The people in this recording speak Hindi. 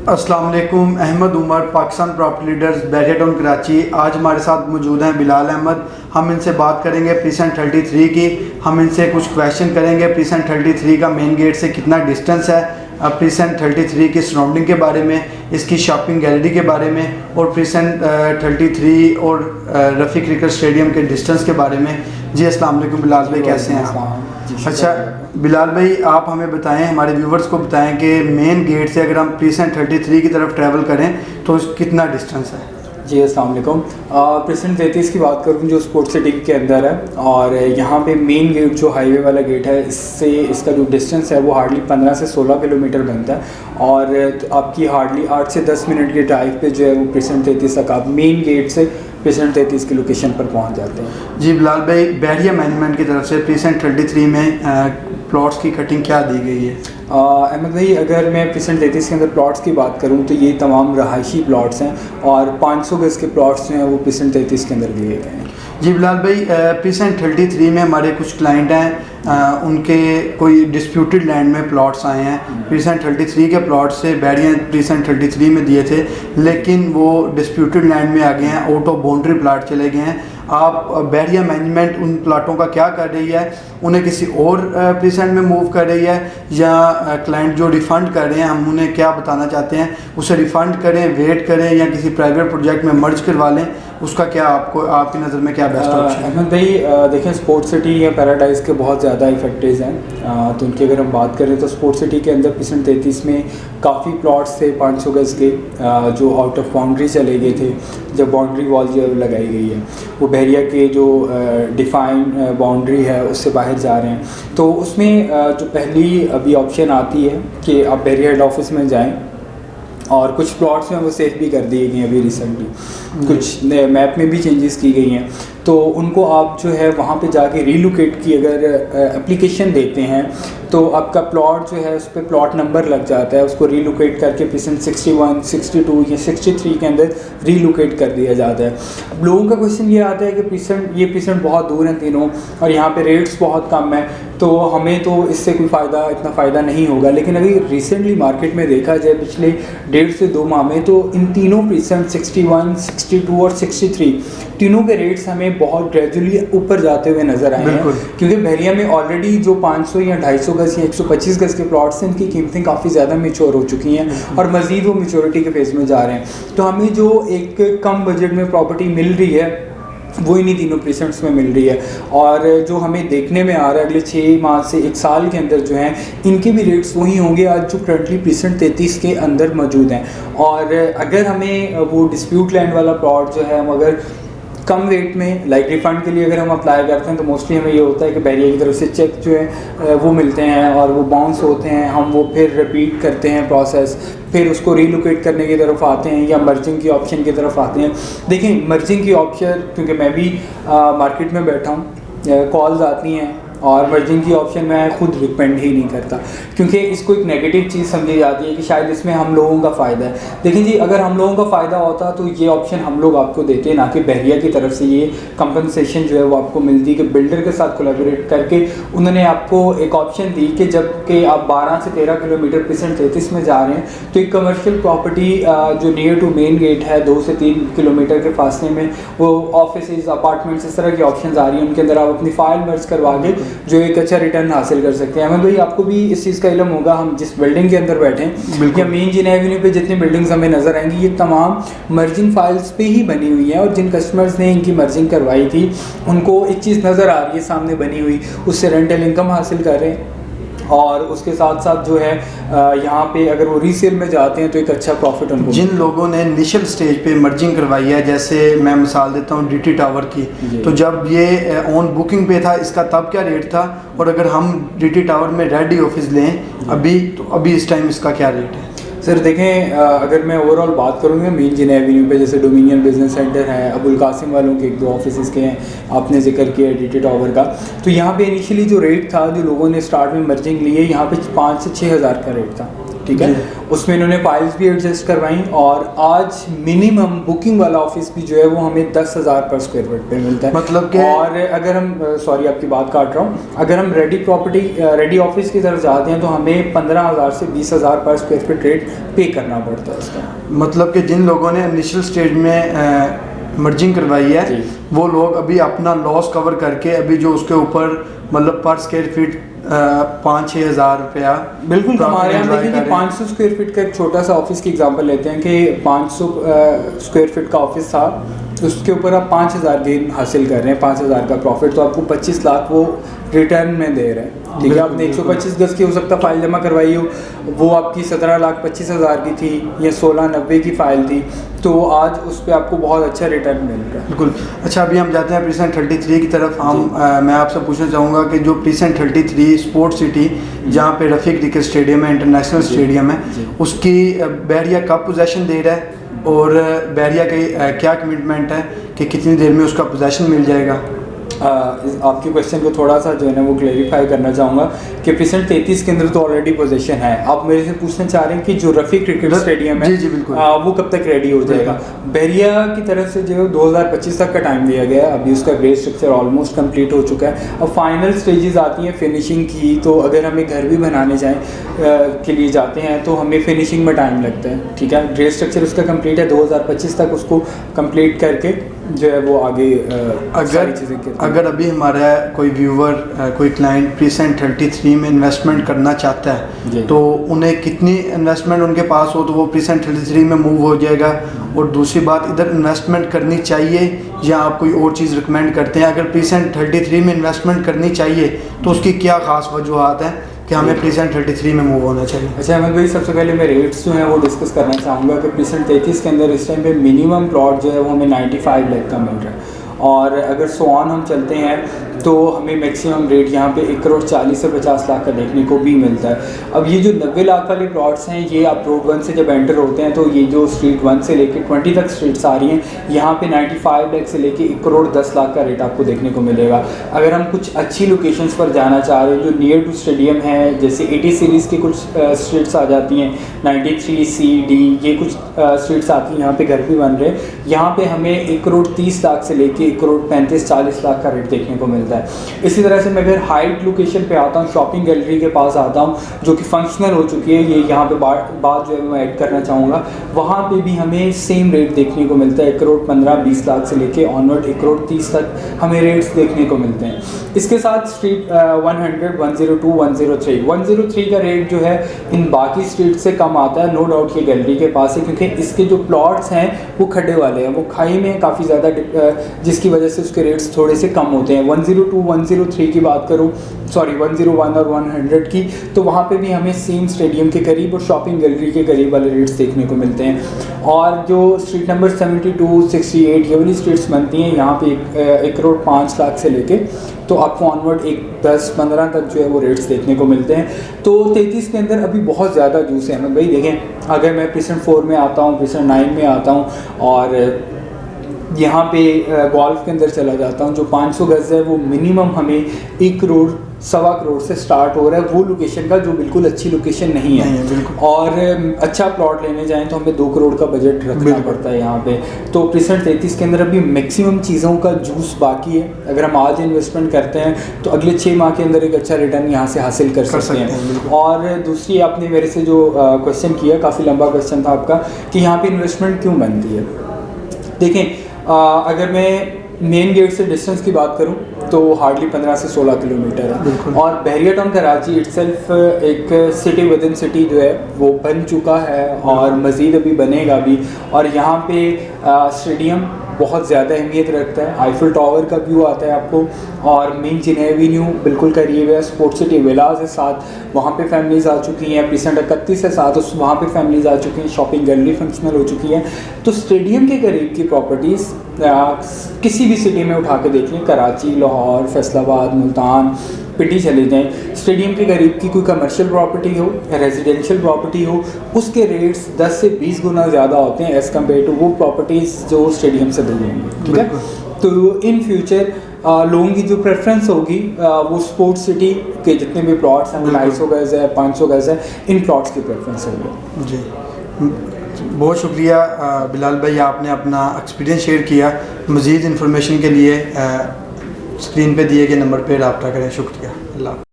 अस्सलाम वालेकुम। Ahmad Umar, Pakistan property leaders, Bahria town Karachi. आज हमारे साथ मौजूद हैं बिलाल अहमद। हम इनसे बात करेंगे प्रीसेंट 33 की। हम इनसे कुछ क्वेश्चन करेंगे प्रीसेंट 33 का मेन गेट से कितना डिस्टेंस है, प्रीसेंट 33 की सराउंडिंग के बारे में, इसकी शॉपिंग गैलरी के बारे में, और प्रीसेंट 33 और रफ़ी क्रिकेट स्टेडियम के डिस्टेंस के बारे में। जी अस्सलाम वालेकुम बिलाल भाई, कैसे हैं आप? अच्छा बिलाल भाई, आप हमें बताएं, हमारे व्यूवर्स को बताएं कि मेन गेट से अगर हम प्रीसेंट 33 की तरफ ट्रैवल करें तो कितना डिस्टेंस है? जी अस्सलाम वालेकुम। प्रीसेंट 33 की बात करूँ जो स्पोर्ट्स सिटी के अंदर है, और यहाँ पे मेन गेट जो हाईवे वाला गेट है, इससे इसका जो डिस्टेंस है वो हार्डली 15 से 16 किलोमीटर बनता है। और आपकी हार्डली 8 से 10 मिनट के ड्राइव पे जो है वो प्रीसेंट 33 तक आप मेन गेट से प्रीसेंट 33 की लोकेशन पर पहुँच जाते हैं। जी बिलाल भाई, बैरिया मैनेजमेंट की तरफ से प्रीसेंट 33 में प्लॉट्स की कटिंग क्या दी गई है? अहमद भाई, अगर मैं प्रीसेंट 33 के अंदर प्लॉट्स की बात करूं तो ये तमाम रहायशी प्लॉट्स हैं, और 500 गज़ के प्लॉट्स जो हैं वो प्रीसेंट 33 के अंदर दिए गए हैं। जी बिलाल भाई, प्रीसेंट 33 में हमारे कुछ क्लाइंट हैं, उनके कोई डिस्प्यूटेड लैंड में प्लॉट्स आए हैं। प्रीसेंट 33 के प्लॉट से बैरिया प्रीसेंट 33 में दिए थे, लेकिन वो डिस्प्यूटेड लैंड में आ गए हैं, आउट ऑफ बाउंड्री प्लाट चले गए हैं। आप बैरिया मैनेजमेंट उन प्लाटों का क्या कर रही है? उन्हें किसी और प्रीसेंट में मूव कर रही है, या क्लाइंट जो रिफ़ंड कर रहे हैं, हम उन्हें क्या बताना चाहते हैं, उसे रिफ़ंड करें, वेट करें, या किसी प्राइवेट प्रोजेक्ट में मर्ज करवा लें? उसका क्या आपकी नज़र में क्या बेस्ट ऑप्शन है? अहमद भाई, देखें, स्पोर्ट्स सिटी या पैराडाइज़ के बहुत ज़्यादा इफेक्टिव हैं, तो उनकी अगर हम बात करें तो स्पोर्ट्स सिटी के अंदर प्रीसेंट 33 में काफ़ी प्लॉट्स थे 500 गज़ के, जो आउट ऑफ बाउंड्री चले गए थे। जब बाउंड्री वॉल जो लगाई गई है वो बहरिया के जो डिफाइन बाउंड्री है उससे बाहर जा रहे हैं, तो उसमें जो पहली अभी ऑप्शन आती है कि आप बहरिया हेड ऑफिस में जाएं, और कुछ प्लॉट्स में वो सेफ भी कर दिए गए हैं अभी रिसेंटली, कुछ मैप में भी चेंजेस की गई हैं, तो उनको आप जो है वहाँ पे जाके रीलोकेट की अगर एप्लीकेशन देते हैं तो आपका प्लॉट जो है उस पर प्लॉट नंबर लग जाता है, उसको रीलोकेट करके प्रीसेंट 61, 62 या 63 के अंदर रीलोकेट कर दिया जाता है। अब लोगों का क्वेश्चन ये आता है कि ये प्रीसेंट बहुत दूर हैं तीनों, और यहाँ पे रेट्स बहुत कम है, तो हमें तो इससे कोई इतना फ़ायदा नहीं होगा। लेकिन अभी रिसेंटली मार्केट में देखा जाए पिछले 1.5 से 2 माह में, तो इन तीनों प्रीसेंट 61, 62 और 63 तीनों के रेट्स हमें बहुत ग्रेजुअली ऊपर जाते हुए नज़र आए हैं, क्योंकि बहरिया में ऑलरेडी जो 500 या 250 गज़ या 125 गज़ के प्लॉट्स हैं, इनकी कीमतें काफ़ी ज़्यादा मैच्योर हो चुकी हैं, और मज़ीद वो मैच्योरिटी के फेज़ में जा रहे हैं। तो हमें जो एक कम बजट में प्रॉपर्टी मिल रही है वो इन्हीं तीनों प्रीसेंट्स में मिल रही है, और जो हमें देखने में आ रहा है अगले 6 माह से 1 साल के अंदर जो हैं इनके भी रेट्स वही होंगे आज जो करंटली प्रीसेंट 33 के अंदर मौजूद हैं। और अगर हमें वो डिस्प्यूट लैंड वाला प्लॉट जो है, हम अगर कम रेट में लाइक रिफंड के लिए अगर हम अप्लाई करते हैं, तो मोस्टली हमें ये होता है कि बहरिया की तरफ से चेक जो है वो मिलते हैं, और वो बाउंस होते हैं, हम वो फिर रिपीट करते हैं प्रोसेस, फिर उसको रीलोकेट करने की तरफ आते हैं या मर्जिंग की ऑप्शन की तरफ आते हैं। देखिए, मर्जिंग की ऑप्शन, क्योंकि मैं भी मार्केट में बैठा हूँ, कॉल्स आती हैं, और मर्जिंग की ऑप्शन मैं खुद रिकमेंड ही नहीं करता, क्योंकि इसको एक नेगेटिव चीज़ समझी जाती है कि शायद इसमें हम लोगों का फ़ायदा है। देखिए जी, अगर हम लोगों का फ़ायदा होता तो ये ऑप्शन हम लोग आपको देते, ना कि बहरिया की तरफ से ये कंपनसेशन जो है वो आपको मिलती, कि बिल्डर के साथ कोलैबोरेट करके उन्होंने आपको एक ऑप्शन दी कि जबकि आप 12 से 13 किलोमीटर प्रीसेंट 33 में जा रहे हैं, तो एक कमर्शियल प्रॉपर्टी जो नियर टू मेन गेट है 2 से 3 किलोमीटर के फासले में, वो ऑफिस, अपार्टमेंट्स, इस तरह की ऑप्शन आ रही हैं, उनके अंदर आप अपनी फाइल मर्ज करवा के जो एक अच्छा रिटर्न हासिल कर सकते हैं। अहमद भाई, आपको भी इस चीज़ का इल्म होगा, हम जिस बिल्डिंग के अंदर बैठे हैं या मेन जिन एवेन्यू पे जितनी बिल्डिंग्स हमें नज़र आएंगी, ये तमाम मर्जिंग फाइल्स पे ही बनी हुई हैं, और जिन कस्टमर्स ने इनकी मर्जिंग करवाई थी उनको एक चीज़ नज़र आ रही है सामने बनी हुई, उससे रेंटल इनकम हासिल कर रहे हैं, और उसके साथ साथ जो है यहाँ पे अगर वो रीसेल में जाते हैं तो एक अच्छा प्रॉफिट उनको। जिन लोगों ने इनिशियल स्टेज पे मर्जिंग करवाई है, जैसे मैं मिसाल देता हूँ डीटी टावर की, तो जब ये ऑन बुकिंग पे था, इसका तब क्या रेट था, और अगर हम डीटी टावर में रेडी ऑफिस लें अभी, तो अभी इस टाइम इसका क्या रेट है? सर देखें, अगर मैं ओवरऑल बात करूँगा मेन जिन एवेन्यू पे, जैसे डोमिनियन बिजनेस सेंटर है, अबुल कासिम वालों के 1-2 ऑफिस के हैं, आपने जिक्र किया डीटी टावर का, तो यहाँ पे इनिशियली जो रेट था, जो लोगों ने स्टार्ट में मर्जिंग लिए, यहाँ पे 5 से 6 हज़ार का रेट था, ठीक है। उसमें इन्होंने फाइल्स भी एडजस्ट करवाई और आज मिनिमम बुकिंग वाला ऑफिस भी जो है वो हमें 10,000 पर स्क्वायर फीट पे मिलता है। मतलब कि और अगर हम सॉरी आपकी बात काट रहा हूँ, अगर हम रेडी ऑफिस की तरफ जाते हैं तो हमें 15,000 से 20,000 पर स्क्वायर फीट रेट पे करना पड़ता है इसका। मतलब कि जिन लोगों ने इनिशियल स्टेज में मर्जिंग करवाई है वो लोग अभी अपना लॉस कवर करके अभी जो उसके ऊपर मतलब पर स्क्वायर फीट 5-6 हज़ार रुपया बिल्कुल हमारे यहाँ देखिए कि 500 स्क्वायर फीट का एक छोटा सा ऑफिस की एग्जांपल लेते हैं कि 500 स्क्वायर फीट का ऑफिस था, उसके ऊपर आप 5,000 गेन हासिल कर रहे हैं, 5,000 का प्रॉफिट, तो आपको 25 लाख वो रिटर्न में दे रहे हैं। ठीक है, आपने 125 गज की हो सकता फाइल जमा करवाई हो, वो आपकी 17,25,000 की थी या 16,90 की फाइल थी, तो आज उस पर आपको बहुत अच्छा रिटर्न मिल रहा है। बिल्कुल। अच्छा, अभी हम जाते हैं प्रीसेंट 33 की तरफ। मैं आपसे पूछना चाहूँगा कि जो प्रीसेंट 33 स्पोर्ट सिटी जहाँ पे रफ़ीक क्रिकेट स्टेडियम है, इंटरनेशनल स्टेडियम है, उसकी बहरिया कब पोजेसन दे रहा है और बहरिया की क्या कमिटमेंट है कि कितनी देर में उसका पोजेसन मिल जाएगा? आपके क्वेश्चन को थोड़ा सा जो है ना वो क्लेरिफाई करना चाहूँगा कि प्रीसेंट 33 के अंदर तो ऑलरेडी पोजीशन है। आप मेरे से पूछना चाह रहे हैं कि जो रफ़ीक क्रिकेट स्टेडियम है जी बिल्कुल वो कब तक रेडी हो जाएगा? बहरिया की तरफ से जो 2025 तक का टाइम दिया गया है। अभी उसका बेस स्ट्रक्चर ऑलमोस्ट कंप्लीट हो चुका है। अब फाइनल स्टेजेस आती हैं फिनिशिंग की, तो अगर हमें घर भी बनाने जाएँ के लिए जाते हैं तो हमें फिनिशिंग में टाइम लगता है। ठीक है, बेस स्ट्रक्चर उसका कंप्लीट है, 2025 तक उसको कंप्लीट करके जो है वो आगे अगर अभी हमारा कोई व्यूवर कोई क्लाइंट प्रीसेंट 33 में इन्वेस्टमेंट करना चाहता है तो उन्हें कितनी इन्वेस्टमेंट उनके पास हो तो वो प्रीसेंट 33 में मूव हो जाएगा? और दूसरी बात, इधर इन्वेस्टमेंट करनी चाहिए या आप कोई और चीज़ रिकमेंड करते हैं? अगर प्रीसेंट 33 में इन्वेस्टमेंट करनी चाहिए तो उसकी क्या खास वजूहत हैं कि हमें प्रीसेंट 33 में मूव होना चाहिए? अच्छा अहमद भाई, सबसे पहले मैं रेट्स जो हैं वो डिस्कस करना चाहूँगा कि प्रीसेंट 33 के अंदर इस टाइम पे मिनिमम प्लॉट जो है वो हमें 95 लाख का मिल रहा है, और अगर सो ऑन हम चलते हैं तो हमें मैक्सिमम रेट यहाँ पे 1,40,40,000 से 50 लाख का देखने को भी मिलता है। अब ये जो 90 लाख वाले प्लॉट्स हैं, ये आप रोड 1 से जब एंटर होते हैं तो ये जो स्ट्रीट 1 से लेके 20 तक स्ट्रीट्स आ रही हैं, यहाँ पे 95 लाख से लेके 1,10,00,000 का रेट आपको देखने को मिलेगा। अगर हम कुछ अच्छी लोकेशंस पर जाना चाह रहे हैं जो नियर टू स्टेडियम है, जैसे 80 सीरीज़ की कुछ स्ट्रीट्स आ जाती हैं, 93C, D, ये कुछ स्ट्रीट्स आती हैं, यहाँ पे घर भी बन रहे हैं, यहाँ पे हमें 1,30,00,000 से लेके 1,35,40 लाख का रेट देखने को मिलता है। इसी तरह से मैं अगर हाइट लोकेशन पे आता हूँ, शॉपिंग गैलरी के पास आता हूँ जो कि फंक्शनल हो चुकी है, ये यहाँ पे बात जो है मैं ऐड करना चाहूँगा, वहाँ पे भी हमें सेम रेट देखने को मिलता है। 1,15,20 लाख से लेके ऑनवर्ड 1,30,00,000 तक हमें रेट्स देखने को मिलते हैं। इसके साथ स्ट्रीट 100, 102, 103 का रेट जो है इन बाकी स्ट्रीट से कम आता है, नो डाउट ये गैलरी के पास है, क्योंकि इसके जो प्लॉट्स हैं वो खड्डे वाले हैं, वो खाई में काफ़ी ज़्यादा, जिसकी वजह से उसके रेट्स थोड़े से कम होते हैं। 102, 103 की बात करूँ, सॉरी 101 और 100 की, तो वहाँ पे भी हमें सेम स्टेडियम के करीब और शॉपिंग गैलरी के करीब वाले रेट्स देखने को मिलते हैं। और जो स्ट्रीट नंबर 72, 68 ये वाली स्ट्रीट्स बनती हैं, यहाँ पे 1,05,00,000 से लेके तो आपको ऑनवर्ड 10-15 तक जो है वो रेट्स देखने को मिलते हैं। तो 33 के अंदर अभी बहुत ज़्यादा जूस है अहमद भाई। देखें, अगर मैं प्रीसेंट 4 में आता हूँ, प्रीसेंट 9 में आता हूँ और यहाँ पे गोल्फ के अंदर चला जाता हूँ, जो 500 गज है वो मिनिमम हमें 1 करोड़ 1.25 करोड़ से स्टार्ट हो रहा है, वो लोकेशन का जो बिल्कुल अच्छी लोकेशन नहीं है। और अच्छा प्लॉट लेने जाएं तो हमें 2 करोड़ का बजट रखना पड़ता है यहाँ पे। तो प्रीसेंट 33 के अंदर अभी मैक्सिमम चीज़ों का जूस बाकी है। अगर हम आज इन्वेस्टमेंट करते हैं तो अगले 6 माह के अंदर एक अच्छा रिटर्न यहाँ से हासिल कर सकते हैं। और दूसरी, आपने मेरे से जो क्वेश्चन किया, काफ़ी लंबा क्वेश्चन था आपका कि यहाँ पर इन्वेस्टमेंट क्यों बनती है। देखें, अगर मैं मेन गेट से डिस्टेंस की बात करूं तो हार्डली 15 से 16 किलोमीटर है, और बहरिया टाउन कराची इटसेल्फ एक सिटी विद इन सिटी जो है वो बन चुका है और मज़ीद अभी बनेगा भी। और यहाँ पे स्टेडियम बहुत ज़्यादा अहमियत रखता है। आईफिल टावर का व्यू आता है आपको, और मेन जिन एवेन्यू बिल्कुल करीब है, स्पोर्ट सिटी विलाज है साथ, वहाँ पे फैमिलीज़ आ चुकी हैं। प्रीसेंट 31 है साथ, उस वहाँ पे फैमिलीज़ आ चुकी हैं। शॉपिंग गैलरी फंक्शनल हो चुकी है। तो स्टेडियम के करीब की प्रॉपर्टीज़ किसी भी सिटी में उठा के देख लें, कराची, लाहौर, फैसलाबाद, मुल्तान, पिटी चले जाएँ, स्टेडियम के करीब की कोई कमर्शियल प्रॉपर्टी हो, रेजिडेंशियल प्रॉपर्टी हो, उसके रेट्स 10 से 20 गुना ज़्यादा होते हैं एज़ कम्पेयर टू वो प्रॉपर्टीज़ जो स्टेडियम से दूर होंगी। ठीक है, तो इन फ्यूचर लोगों की जो प्रेफरेंस होगी वो स्पोर्ट्स सिटी के जितने भी प्लॉट्स हैं, 250 गज है, 500 गज है, इन प्लॉट्स की प्रेफरेंस होगी। जी, बहुत शुक्रिया बिलाल भाई, आपने अपना एक्सपीरियंस शेयर किया। मज़ीद इन्फॉर्मेशन के लिए स्क्रीन पे दिए गए नंबर पर रब्ता करें। शुक्रिया। अल्लाह।